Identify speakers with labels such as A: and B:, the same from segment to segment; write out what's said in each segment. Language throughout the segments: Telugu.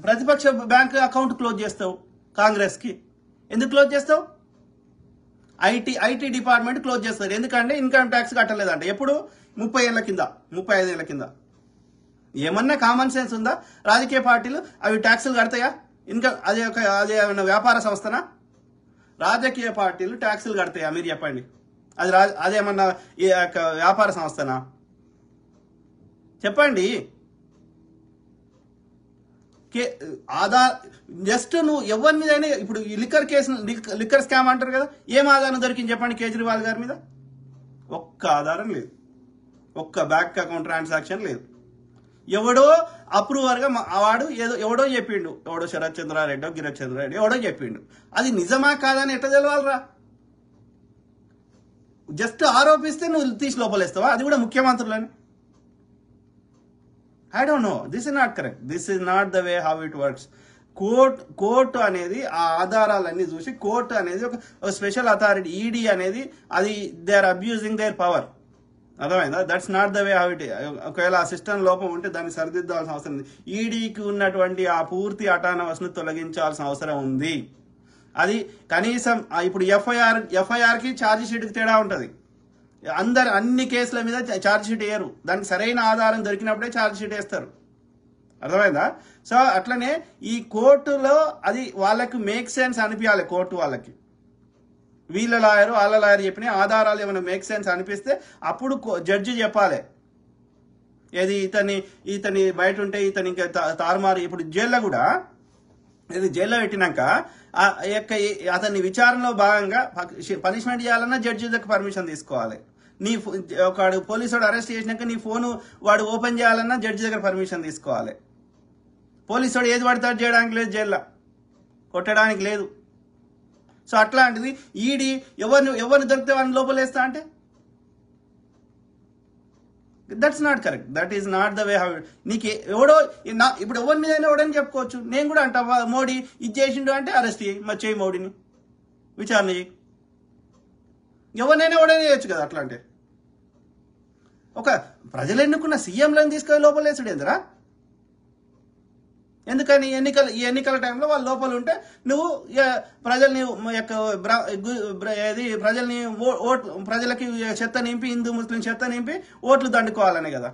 A: ప్రతిపక్ష బ్యాంక్ అకౌంట్ క్లోజ్ చేస్తావు కాంగ్రెస్కి. ఎందుకు క్లోజ్ చేస్తావు? ఐటీ డిపార్ట్మెంట్ క్లోజ్ చేస్తారు. ఎందుకంటే ఇన్కమ్ ట్యాక్స్ కట్టలేదంట. ఎప్పుడు? 30 ఏళ్ల కింద, 35 ఏళ్ల కింద. ఏమన్నా కామన్ సెన్స్ ఉందా? రాజకీయ పార్టీలు అవి ట్యాక్సులు కడతాయా? అదే ఏమన్నా వ్యాపార సంస్థనా? రాజకీయ పార్టీలు ట్యాక్సులు కడతాయా? మీరు చెప్పండి. అదేమన్నా ఈ వ్యాపార సంస్థనా? చెప్పండి. ఆధార్ జస్ట్ నువ్వు ఎవరి మీదైనా ఇప్పుడు లిక్కర్ స్కామ్ అంటారు కదా, ఏం ఆధారం దొరికింది చెప్పండి కేజ్రీవాల్ గారి మీద? ఒక్క ఆధారం లేదు, ఒక్క బ్యాంక్ అకౌంట్ ట్రాన్సాక్షన్ లేదు. ఎవడో అప్రూవర్గా వాడు ఎవడో చెప్పిండు, ఎవడో శరత్ చంద్రారెడ్డి గిరీష్ చంద్రారెడ్డి ఎవడో చెప్పిండు. అది నిజమా కాదని ఎట్లా తెలవాలరా? జస్ట్ ఆరోపిస్తే నువ్వు తీసి లోపలేస్తావా? అది కూడా ముఖ్యమంత్రులని. I don't know. This is not correct. This is not the way how it works. Court అనేది ఆ ఆధారాలన్నీ చూసి, కోర్టు అనేది ఒక స్పెషల్ అథారిటీ. ఈడీ అనేది అది they are abusing their power. అర్థమైందా? That's not the way how it. ఒకవేళ ఆ సిస్టమ్ లోపం ఉంటే దాన్ని సరిదిద్దాల్సిన అవసరం ఉంది. ఈడీకి ఉన్నటువంటి ఆ పూర్తి అటానమస్ను తొలగించాల్సిన అవసరం ఉంది. అది కనీసం ఇప్పుడు ఎఫ్ఐఆర్కి ఛార్జ్ షీట్కి తేడా ఉంటుంది. అన్ని కేసుల మీద ఛార్జ్ షీట్ వేయరు. దానికి సరైన ఆధారం దొరికినప్పుడే ఛార్జ్ షీట్ వేస్తారు. అర్థమైందా? సో అట్లనే ఈ కోర్టులో అది వాళ్ళకి మేక్ సెన్స్ అనిపించాలి. కోర్టు వాళ్ళకి వీళ్ళ లాయరు వాళ్ళ లాయర్ చెప్పిన ఆధారాలు ఏమైనా మేక్ సెన్స్ అనిపిస్తే అప్పుడు జడ్జి చెప్పాలి. ఏది ఇతని బయట ఉంటే ఇతని ఇంకా తారుమారు. ఇప్పుడు జైల్లో కూడా ఇది జైల్లో పెట్టినాక అతన్ని విచారణలో భాగంగా పనిష్మెంట్ చేయాలన్నా జడ్జి దగ్గర పర్మిషన్ తీసుకోవాలి. ఒకడు పోలీసు అరెస్ట్ చేసినాక నీ ఫోను వాడు ఓపెన్ చేయాలన్నా జడ్జి దగ్గర పర్మిషన్ తీసుకోవాలి. పోలీసు ఏది పడతాడు చేయడానికి లేదు, జైల్లో కొట్టడానికి లేదు. సో అట్లాంటిది ఈడీ ఎవరిని దొరికితే వాడిని లోపలేస్తా అంటే that's not correct. That is not the way how. నీకు ఎవడో ఇప్పుడు ఎవరి మీద ఎవడని చెప్పుకోవచ్చు. నేను కూడా అంటా, మోడీ ఇది చేసిండు అంటే అరెస్ట్ చేయి, మరి చేయి మోడీని, విచారణ చేయి. ఎవరినైనా ఎవడైనా చేయొచ్చు కదా. అట్లా అంటే ఒక ప్రజలు ఎన్నుకున్న సీఎంలను తీసుకొని లోపలేసుడు ఏందిరా? ఎందుకని ఎన్నికల టైంలో వాళ్ళు లోపల ఉంటే నువ్వు ప్రజలకి చెత్త నింపి, హిందూ ముస్లిం చెత్త నింపి ఓట్లు దండుకోవాలనే కదా.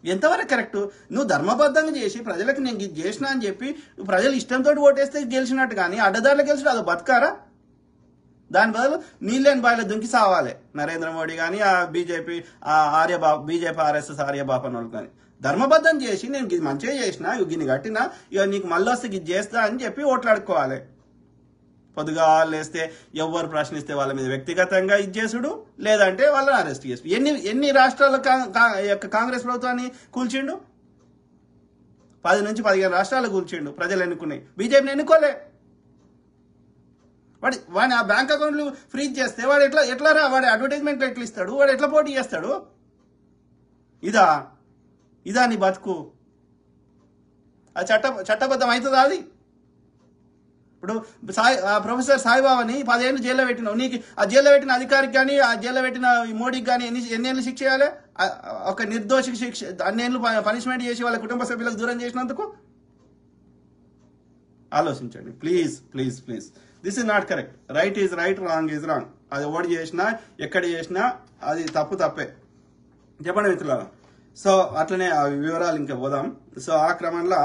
A: ఎంతవరకు కరెక్ట్? నువ్వు ధర్మబద్ధంగా చేసి ప్రజలకు నేను ఇది చేసినా అని చెప్పి ప్రజలు ఇష్టంతో ఓటేస్తే గెలిచినట్టు, కానీ అడ్డదారులు గెలిచిన అది బతకారా? దాని బదులు నీళ్ళని బాయిలో దుంకి సావాలి నరేంద్ర మోడీ కానీ ఆ బీజేపీ ఆర్ఎస్ఎస్ ఆర్యబాప్ అని వాళ్ళు కానీ. ధర్మబద్ధం చేసి నేను ఇది మంచిగా చేసినా, గిన్ని కట్టినా, ఇక నీకు మళ్ళీ వస్తే ఇది చేస్తా అని చెప్పి ఓట్లాడుకోవాలి. పొద్దుగా లేస్తే ఎవరు ప్రశ్నిస్తే వాళ్ళ మీద వ్యక్తిగతంగా ఇది చేసుడు, లేదంటే వాళ్ళని అరెస్ట్ చేసి. ఎన్ని రాష్ట్రాల కాంగ్రెస్ ప్రభుత్వాన్ని కూల్చిండు? 10 నుంచి 15 రాష్ట్రాలు కూల్చిండు. ప్రజలు ఎన్నుకున్నాయి, బీజేపీని ఎన్నుకోలే. వాడి ఆ బ్యాంక్ అకౌంట్లు ఫ్రీజ్ చేస్తే వాడు ఎట్లా వాడి అడ్వర్టైజ్మెంట్లు ఎట్లా ఇస్తాడు? వాడు ఎట్లా పోటీ చేస్తాడు? ఇదా నీ బతుకు? అది చట్టబద్ధం అవుతుందా? అది ఇప్పుడు ప్రొఫెసర్ సాయిబాబాని 10 ఏళ్ళు జైల్లో పెట్టినావు. నీకు ఆ జైల్లో పెట్టిన అధికారికి కానీ ఆ జైల్లో పెట్టిన మోడీకి కానీ ఎన్ని ఏళ్ళు శిక్ష చేయాలి? ఒక నిర్దోషికి శిక్ష అన్నేళ్ళు పనిష్మెంట్ చేసి వాళ్ళ కుటుంబ సభ్యులకు దూరం చేసినందుకు ఆలోచించండి. Please please please. This is not correct. Right is right, wrong is wrong. అది ఎవడు చేసినా ఎక్కడ చేసినా అది తప్పే. చెప్పండి మిత్రులారా. సో అట్లనే ఆ వివరాలు ఇంకా పోదాం. సో ఆ క్రమంలో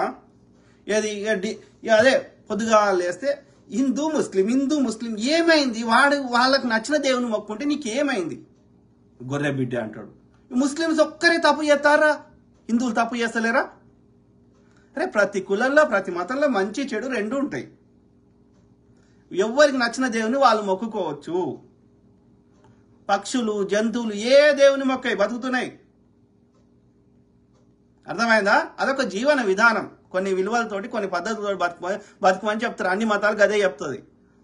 A: అదే పొద్దుగా లేస్తే హిందూ ముస్లిం ఏమైంది? వాళ్ళకు నచ్చిన దేవుని మొక్కుంటే నీకేమైంది? గొర్రె బిడ్డ అంటాడు. ముస్లిమ్స్ ఒక్కరే తప్పు చేస్తారా? హిందువులు తప్పు చేస్తలేరా? అరే ప్రతి కులంలో ప్రతి మతంలో మంచి చెడు రెండు ఉంటాయి. ఎవరికి నచ్చిన దేవుని వాళ్ళు మొక్కుకోవచ్చు. పక్షులు జంతువులు ఏ దేవుని మొక్కై బతుకుతున్నాయి. అర్థమైందా? అదొక జీవన విధానం. కొన్ని విలువలతోటి కొన్ని పద్ధతులతో బతుకమని చెప్తారు. అన్ని మతాలకు అదే చెప్తుంది.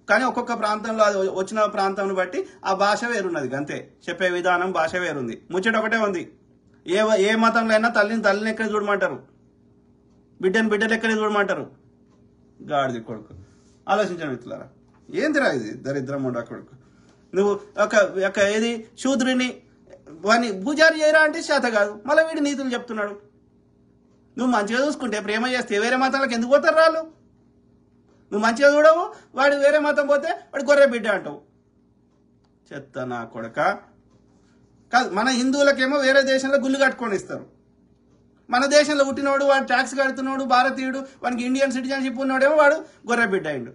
A: కానీ ఒక్కొక్క ప్రాంతంలో అది వచ్చిన ప్రాంతంను బట్టి ఆ భాష వేరున్నది. అంతే, చెప్పే విధానం భాష వేరుంది. ముచ్చట ఒకటే ఉంది. ఏ మతంలో అయినా తల్లిని ఎక్కడ చూడమంటారు, బిడ్డలు ఎక్కడ చూడమంటారు. గాడిది కొడుకు. ఆలోచించండి మిత్రులారా. ఏందిరా ఇది దరిద్రం ఉండ కొడుకు. నువ్వు ఏది శూద్రుని వాడిని పూజారి చేయరా అంటే చేత కాదు, మళ్ళీ వీడి నీతులు చెప్తున్నాడు. నువ్వు మంచిగా చూసుకుంటే ప్రేమ చేస్తే వేరే మతాలకు ఎందుకు పోతారు రాళ్ళు? నువ్వు మంచిగా చూడవు, వాడు వేరే మతం పోతే వాడు గొర్రె బిడ్డ అంటావు. చెత్త నా కొడక. కాదు, మన హిందువులకేమో వేరే దేశంలో గుళ్ళు కట్టుకొని ఇస్తారు. మన దేశంలో పుట్టినోడు, వాడు ట్యాక్స్ కడుతున్నాడు, భారతీయుడు, వానికి ఇండియన్ సిటిజన్షిప్ ఉన్నాడేమో వాడు గొర్రె బిడ్డ అయిండు.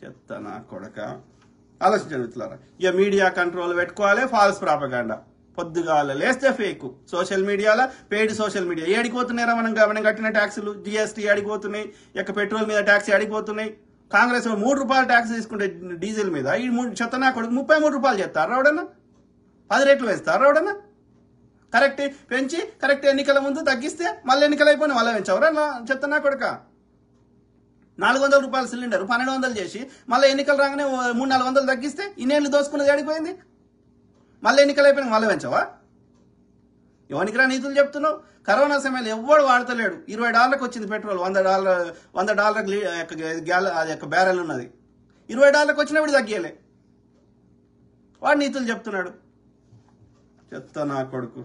A: చెత్త నా కొడక. ఆలోచించగలుగుతున్నారా? ఇక మీడియా కంట్రోల్ పెట్టుకోవాలి. ఫాల్స్ ప్రాపగాండా పొద్దుగాల లేస్తే ఫేక్. సోషల్ మీడియాలో పెయిడ్ సోషల్ మీడియా ఏడిపోతున్నారా? మనం కట్టిన ట్యాక్సులు, జిఎస్టీ అడిగిపోతున్నాయి, ఇక పెట్రోల్ మీద ట్యాక్స్ అడిగిపోతున్నాయి. కాంగ్రెస్ 3 రూపాయలు ట్యాక్స్ తీసుకుంటే డీజిల్ మీద, ఈ చెత్త నా కొడుకు 33 రూపాయలు చేస్తారు రావడన్నా, 10 రెట్లు వేస్తారు రావడన్నా. కరెక్ట్ పెంచి కరెక్ట్ ఎన్నికల ముందు తగ్గిస్తే మళ్ళీ ఎన్నికలు అయిపోయినా మళ్ళీ పెంచవరా చెత్త నా కొడుక. 400 రూపాయల సిలిండర్ 1200 చేసి మళ్ళీ ఎన్నికలు రాగానే 300-400 తగ్గిస్తే ఇన్నేళ్ళు దోసుకున్నది అడిగిపోయింది. మళ్ళీ ఎన్నికలు అయిపోయినా మళ్ళీ పెంచవా? ఎవరికి రా నీతులు చెప్తున్నావు? కరోనా సమయంలో ఎవ్వడు వాడతలేడు. $20 వచ్చింది పెట్రోల్, $100 బ్యారెల్ ఉన్నది. $20 వచ్చినప్పుడు తగ్గియలే. వాడు నీతులు చెప్తున్నాడు. చెత్త నా కొడుకు.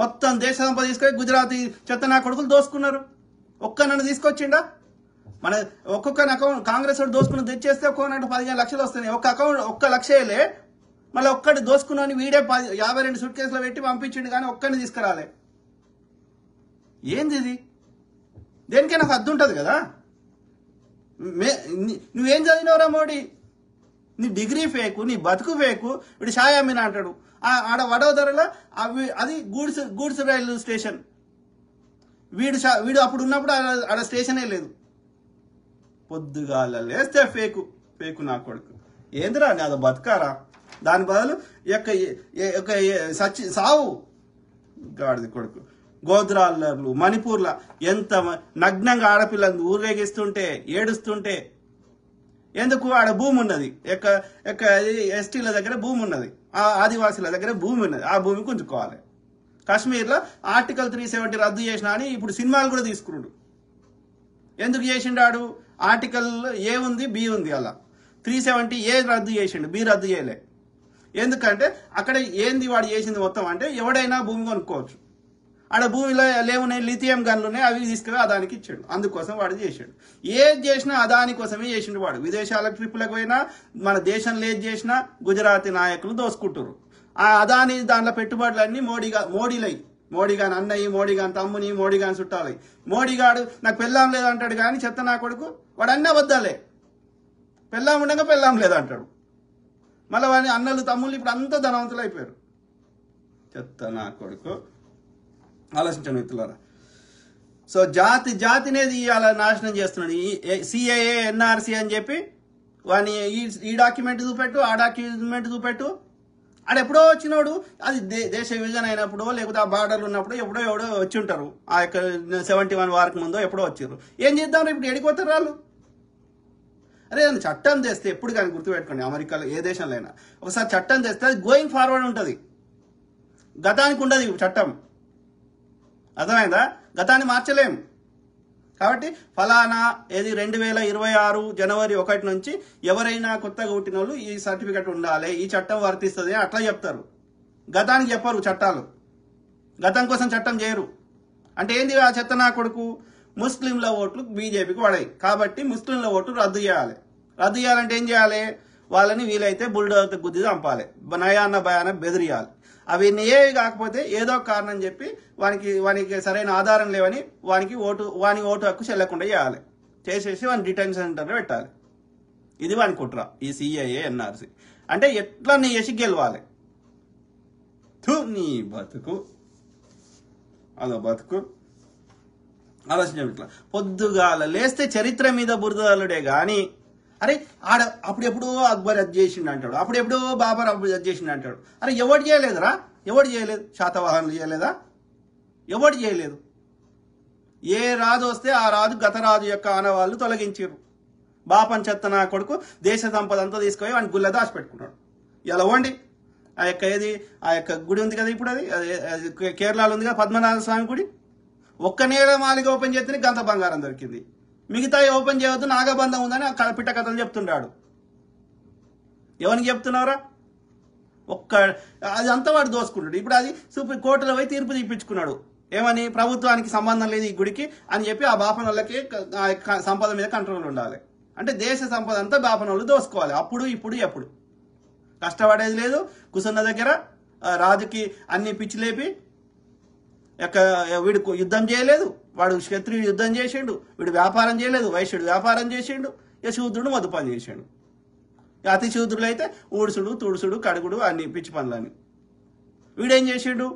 A: మొత్తం దేశ సంపద తీసుకొని గుజరాతీ చెత్త నా కొడుకులు దోసుకున్నారు. నన్ను తీసుకొచ్చిండా? మన ఒక్కొక్క అకౌంట్ కాంగ్రెస్ వాడు దోసుకుని తెచ్చేస్తే ఒక్కొక్క 15 లక్షలు వస్తున్నాయి. ఒక్క లక్షలే మళ్ళీ ఒక్కటి దోసుకున్నాను వీడే 52 సూట్ కేసులో పెట్టి పంపించిండు, కానీ ఒక్కడిని తీసుకురాలే. ఏంది ఇది? దేనికైనా ఒక హద్దు ఉంటుంది కదా. నువ్వేం చదివినవరా మోడీ? నీ డిగ్రీ ఫేకు, నీ బతుకు ఫేకు. వీడు షాయామీన్ అంటాడు. ఆడ వడోదరలో అది గూడ్స్ రైలు స్టేషన్. వీడు అప్పుడు ఉన్నప్పుడు ఆడ స్టేషనే లేదు. పొద్దుగాల లేస్తే ఫేకు నా కొడుకు. ఏందిరా అది బతకారా? దాని బదులు సావు గాడిది కొడుకు. గోద్రాలర్లు, మణిపూర్ల ఎంత నగ్నంగా ఆడపిల్లలు ఊరేగిస్తుంటే ఏడుస్తుంటే ఎందుకు? ఆడ భూమి ఉన్నది, ఎస్టీల దగ్గర భూమి ఉన్నది, ఆదివాసీల దగ్గర భూమి ఉన్నది. ఆ భూమి గుంజుకోవాలి. కాశ్మీర్లో ఆర్టికల్ 370 రద్దు చేసినా అని ఇప్పుడు సినిమాలు కూడా తీసుకున్నాడు. ఎందుకు చేసిండాడు? ఆర్టికల్ ఏ ఉంది, బి ఉంది. అలా 370 ఏ రద్దు చేసిండు, బి రద్దు చేయలే. ఎందుకంటే అక్కడ ఏంది వాడు చేసింది మొత్తం అంటే ఎవడైనా భూమి కొనుక్కోవచ్చు. ఆడ భూమిలో లేవున్నాయి, లిథియం గన్లు ఉన్నాయి, అవి తీసుకుని అదానికి ఇచ్చాడు. అందుకోసం వాడు చేశాడు. ఏది చేసినా అదాని కోసమే చేసిండు వాడు. విదేశాలకు ట్రిప్పులకు పోయినా, మన దేశంలో ఏది చేసినా గుజరాతీ నాయకులు దోసుకుంటారు. ఆ అదాని దాంట్లో పెట్టుబడులన్నీ మోడీ గాని అన్నయ్య, మోడీ గాని తమ్ముని, మోడీ గాని చుట్టాలి. మోడీగాడు నాకు పెళ్ళాం లేదంటాడు, కానీ చెత్త నా కొడుకు వాడు అన్నీ అబద్ధాలే. పెళ్ళాం ఉండగా పెళ్ళాం లేదంటాడు. మళ్ళీ వాడి అన్నలు తమ్ముళ్ళు ఇప్పుడు అంతా ధనవంతులు అయిపోయారు. చెత్త నా కొడుకు. ఆలోచించండి మిత్రులారా. సో జాతినేది ఇవాళ నాశనం చేస్తున్నాడు. సిఏఏ, ఎన్ఆర్సీ అని చెప్పి వాని ఈ డాక్యుమెంట్ చూపెట్టు, ఆ డాక్యుమెంట్ చూపెట్టు. ఆడెప్పుడో వచ్చినోడు, అది దేశ విభజన అయినప్పుడు లేకపోతే ఆ బార్డర్లు ఉన్నప్పుడు ఎవడో వచ్చి ఉంటారు. ఆ యొక్క 71 వారికి ముందో ఎప్పుడో వచ్చారు. ఏం చేద్దాం ఇప్పుడు? ఎడిపోతారు వాళ్ళు. అరే చట్టం తెస్తే ఎప్పుడు కానీ గుర్తుపెట్టుకోండి, అమెరికాలో ఏ దేశంలో అయినా ఒకసారి చట్టం తెస్తే అది గోయింగ్ ఫార్వర్డ్ ఉంటుంది. గతానికి ఉండదు చట్టం. అర్థమైందా? గతాన్ని మార్చలేం. కాబట్టి ఫలానా 2026 జనవరి 1 నుంచి ఎవరైనా కొత్తగా పుట్టిన వాళ్ళు ఈ సర్టిఫికెట్ ఉండాలి, ఈ చట్టం వర్తిస్తుంది అట్లా చెప్తారు. గతానికి చెప్పరు చట్టాలు. గతం కోసం చట్టం చేయరు. అంటే ఏంది ఆ చెత్త నా కొడుకు? ముస్లింల ఓట్లు బీజేపీకి పడాయి కాబట్టి ముస్లింల ఓట్లు రద్దు చేయాలి. రద్దు చేయాలంటే ఏం చేయాలి? వాళ్ళని వీలైతే బుల్డోజర్తో గుద్ది చంపాలి, నయాన్న భయాన బెదిరియాలి. అవి ఏవి కాకపోతే ఏదో కారణం చెప్పి వానికి సరైన ఆధారం లేవని వాని ఓటు హక్కు చెల్లకుండా చేయాలి. చేసేసి వాని డిటెన్షన్ సెంటర్లో పెట్టాలి. ఇది వాని కుట్ర. ఈ సిఐఏ, ఎన్ఆర్సీ అంటే ఎట్లా నీ చేసి గెలవాలి. నీ బతుకు అదో బతుకు. ఆలోచించండి. ఇట్లా పొద్దుగాల లేస్తే చరిత్ర మీద బురదలుడే గాని, అరే అప్పుడెప్పుడో అక్బర్ అది చేసిండు అంటాడు, అప్పుడెప్పుడో బాబర్ అది చేసిండు అంటాడు. అరే ఎవడు చేయలేదురా? ఎవడు చేయలేదు? శాతవాహనులు చేయలేదా? ఎవడు చేయలేదు. ఏ రాజు వస్తే ఆ రాజు గత రాజు యొక్క ఆనవాళ్ళు తొలగించారు. బాపన్ చెత్త నా కొడుకు దేశ సంపద అంతా తీసుకొని వాడిని గుళ్ళ దాచిపెట్టుకున్నాడు. ఇలా వండి ఆ యొక్క గుడి ఉంది కదా, ఇప్పుడు అది కేరళలో ఉంది కదా, పద్మనాభ స్వామి గుడి. ఒక్క నేల మాలిక ఓపెన్ చేస్తే గంత బంగారం దొరికింది. మిగతా ఓపెన్ చేయవద్దు, నాగబంధం ఉందని పిట్ట కథలు చెప్తుంటాడు. ఎవరికి చెప్తున్నారా? అది అంతా వాడు దోసుకుంటాడు. ఇప్పుడు అది సుప్రీం కోర్టులో పోయి తీర్పు తీపించుకున్నాడు. ఏమని, ప్రభుత్వానికి సంబంధం లేదు ఈ గుడికి అని చెప్పి ఆ బాపనోళ్ళకి సంపద మీద కంట్రోల్ ఉండాలి. అంటే దేశ సంపద అంతా బాపనోళ్ళు దోసుకోవాలి. అప్పుడు ఇప్పుడు ఎప్పుడు కష్టపడేది లేదు. కుసున్న దగ్గర రాజుకి అన్ని పిచ్చి లేపి వీడు యుద్ధం చేయలేదు, వాడు క్షత్రియుడు యుద్ధం చేసిండు, వీడు వ్యాపారం చేయలేదు, వైశ్యుడు వ్యాపారం చేసిండు, ఇక శూద్రుడు మధుపానం చేసిండు. అతి శూద్రులు అయితే ఊడుసుడు తుడుసుడు కడుగుడు అన్ని పిచ్చి పనులని. వీడేం చేసిండు,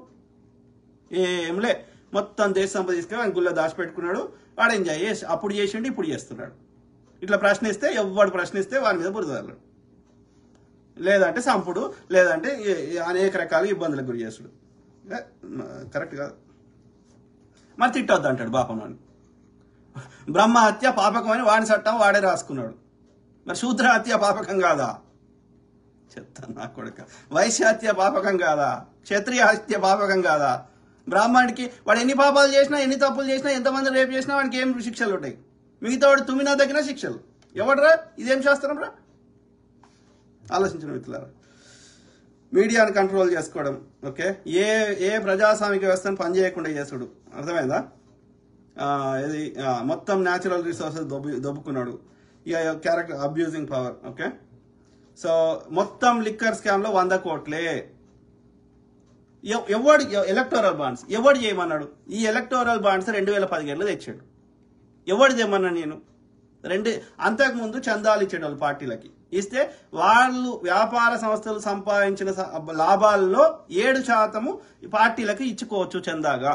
A: ఏంలే మొత్తం దేశ సంపద తీసుకొని ఆయన గుళ్ళ దాచిపెట్టుకున్నాడు. వాడు ఎంజాయ్ చేసి అప్పుడు చేసిండు, ఇప్పుడు చేస్తున్నాడు. ఇట్లా ప్రశ్నిస్తే ఎవడు ప్రశ్నిస్తే వాడి మీద బురదలు, లేదంటే సంపుడు, లేదంటే అనేక రకాల ఇబ్బందులకు గురి చేసుడు. కరెక్ట్ కాదు. మరి తిట్టొద్దు అంటాడు బాపనోని. బ్రహ్మ హత్య పాపకం అని వాడి చట్టం వాడే రాసుకున్నాడు. మరి శూద్ర హత్య పాపకం కాదా? చెప్తాను నా కొడుక. వైశ్య హత్య పాపకం కాదా? క్షత్రియ హత్య పాపకం కాదా? బ్రాహ్మణుడికి వాడు ఎన్ని పాపాలు చేసినా, ఎన్ని తప్పులు చేసినా, ఎంతమంది రేపు చేసినా వాడికి ఏం శిక్షలు ఉంటాయి? మిగతా వాడు తుమ్మినా తగ్గిన శిక్షలు. ఎవడరా ఇదేం శాస్త్రం రా? ఆలోచించిన మిత్రులారా. మీడియాని కంట్రోల్ చేసుకోవడం, ఓకే, ఏ ప్రజాస్వామిక వ్యవస్థను పనిచేయకుండా చేసుడు, అర్థమైందా? ఇది మొత్తం న్యాచురల్ రిసోర్సెస్ దొబ్బుకున్నాడు. Character abusing power, okay. So మొత్తం లిక్కర్ స్కామ్ లో 100 కోట్లే. ఎవడు ఎలక్టోరల్ బాండ్స్ ఎవడు చేయమన్నాడు? ఈ ఎలక్టోరల్ బాండ్స్ 2017లో తెచ్చాడు. ఎవడు చేయమన్నా నేను? అంతకుముందు చందాలు ఇచ్చేటోళ్ళు పార్టీలకి ఇస్తే వాళ్ళు వ్యాపార సంస్థలు సంపాదించిన లాభాల్లో 7% పార్టీలకు ఇచ్చుకోవచ్చు చందాగా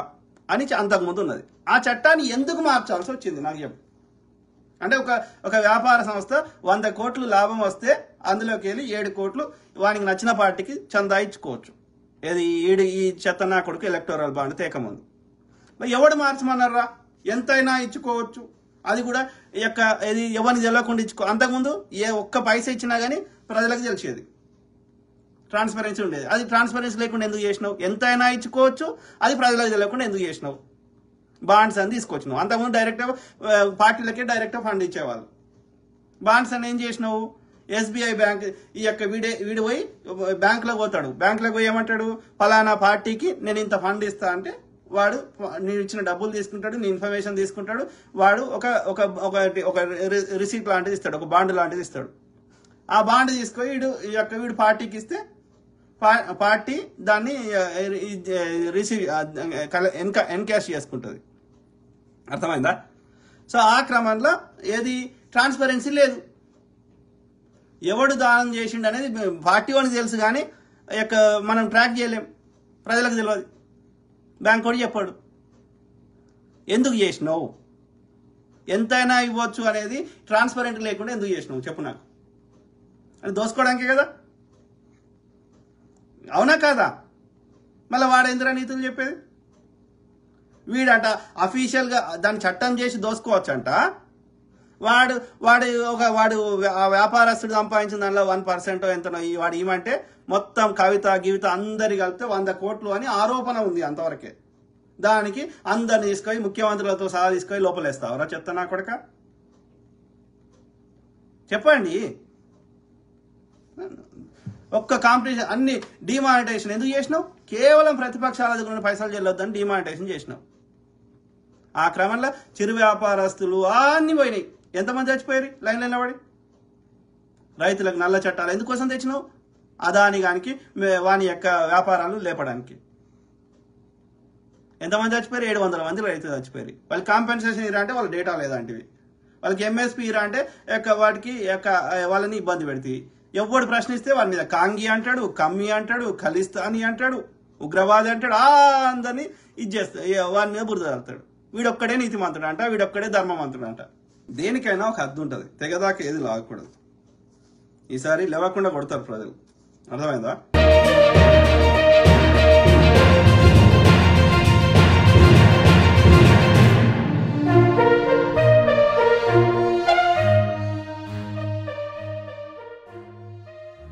A: అని అంతకుముందు ఉన్నది. ఆ చట్టాన్ని ఎందుకు మార్చాల్సి వచ్చింది నాకు చెప్పు. అంటే ఒక వ్యాపార సంస్థ 100 కోట్లు లాభం వస్తే అందులోకి వెళ్ళి 7 కోట్లు వానికి నచ్చిన పార్టీకి చందా ఇచ్చుకోవచ్చు. ఈ చెత్తనా కొడుకు ఎలక్టోరల్ బాండ్ తేకముందు. మరి ఎవడు మార్చమన్నారా? ఎంతైనా ఇచ్చుకోవచ్చు. అది కూడా ఎవరిని తెలియకుండా ఇచ్చుకో. అంతకుముందు ఒక్క పైసా ఇచ్చినా కానీ ప్రజలకు తెలిసేది, ట్రాన్స్పరెన్సీ ఉండేది. అది ట్రాన్స్పరెన్సీ లేకుండా ఎందుకు చేసినావు? ఎంతైనా ఇచ్చుకోవచ్చు, అది ప్రజలకు తెలియకుండా ఎందుకు చేసినావు? బాండ్స్ అని తీసుకొచ్చినావు. అంతకుముందు డైరెక్ట్గా పార్టీలకే డైరెక్ట్గా ఫండ్ ఇచ్చేవాళ్ళు. బాండ్స్ అని ఏం చేసినావు? ఎస్బీఐ బ్యాంక్ వీడి పోయి బ్యాంకులోకి పోతాడు. బ్యాంకులోకి పోయి ఏమంటాడు? ఫలానా పార్టీకి నేను ఇంత ఫండ్ ఇస్తా అంటే వాడు నేను ఇచ్చిన డబ్బులు తీసుకుంటాడు, నీ ఇన్ఫర్మేషన్ తీసుకుంటాడు. వాడు ఒక రిసీట్ లాంటిది ఇస్తాడు, ఒక బాండ్ లాంటిది ఇస్తాడు. ఆ బాండ్ తీసుకొని వీడు పార్టీకి ఇస్తే పార్టీ దాన్ని ఎన్కాష్ చేసుకుంటుంది. అర్థమైందా? సో ఆ క్రమంలో ట్రాన్స్పరెన్సీ లేదు. ఎవడు దానం చేసిండు అనేది పార్టీ వానికి తెలుసు, కానీ మనం ట్రాక్ చేయలేం, ప్రజలకు తెలియదు. బ్యాంక్ కూడా చెప్పాడు. ఎందుకు చేసినావు? ఎంతైనా ఇవ్వచ్చు అనేది ట్రాన్స్పరెంట్ లేకుండా ఎందుకు చేసినావు చెప్పు నాకు. అని దోసుకోవడానికే కదా, అవునా కాదా? మళ్ళీ వాడేంద్రా నీతులు చెప్పేది? వీడంట అఫీషియల్గా దాన్ని చట్టం చేసి దోసుకోవచ్చంట. వాడు వ్యాపారస్తుడు సంపాదించిన దానిలో 1% ఎంతనో వాడు ఏమంటే మొత్తం కవిత గీవిత అందరి కలిపితే 100 కోట్లు అని ఆరోపణ ఉంది అంతవరకే. దానికి అందరిని తీసుకొని ముఖ్యమంత్రులతో సహా తీసుకొని లోపలేస్తావరా చెత్త నా కొడక? చెప్పండి. ఒక్క కాంపిటీషన్ అన్ని డిమానిటైజేషన్ ఎందుకు చేసినావు? కేవలం ప్రతిపక్షాల దగ్గర పైసలు చెల్లొద్దని డిమానిటైజేషన్ చేసినావు. ఆ క్రమంలో చిరు వ్యాపారస్తులు అన్ని పోయినాయి. ఎంతమంది చచ్చిపోయారు లైన్ నిలబడి? రైతులకు నల్ల చట్టాలు ఎందుకోసం తెచ్చినావు? అదాని గానికి వాని యొక్క వ్యాపారాలు లేపడానికి. ఎంతమంది చచ్చిపోయారు? 700 మంది రైతులు చచ్చిపోయారు. వాళ్ళకి కాంపెన్సేషన్ ఇరా అంటే వాళ్ళ డేటా లేదంటివి. వాళ్ళకి ఎంఎస్పీ ఇరా అంటే వాటికి వాళ్ళని ఇబ్బంది పెడతాయి. ఎవడు ప్రశ్నిస్తే వాడి మీద కాంగి అంటాడు, కమ్మి అంటాడు, ఖలిస్తానీ అంటాడు, ఉగ్రవాది అంటాడు. అందరినీ ఇది చేస్తా వాడి మీద బురద వెళ్తాడు. వీడొక్కడే నీతిమంతుడు అంట, వీడొక్కడే ధర్మవంతుడు అంట. దేనికైనా ఒక హద్దు ఉంటుంది. తెగదాకా ఏది లాగకూడదు. ఈసారి లేవకుండా కొడతారు ప్రజలు. అర్థమైందా?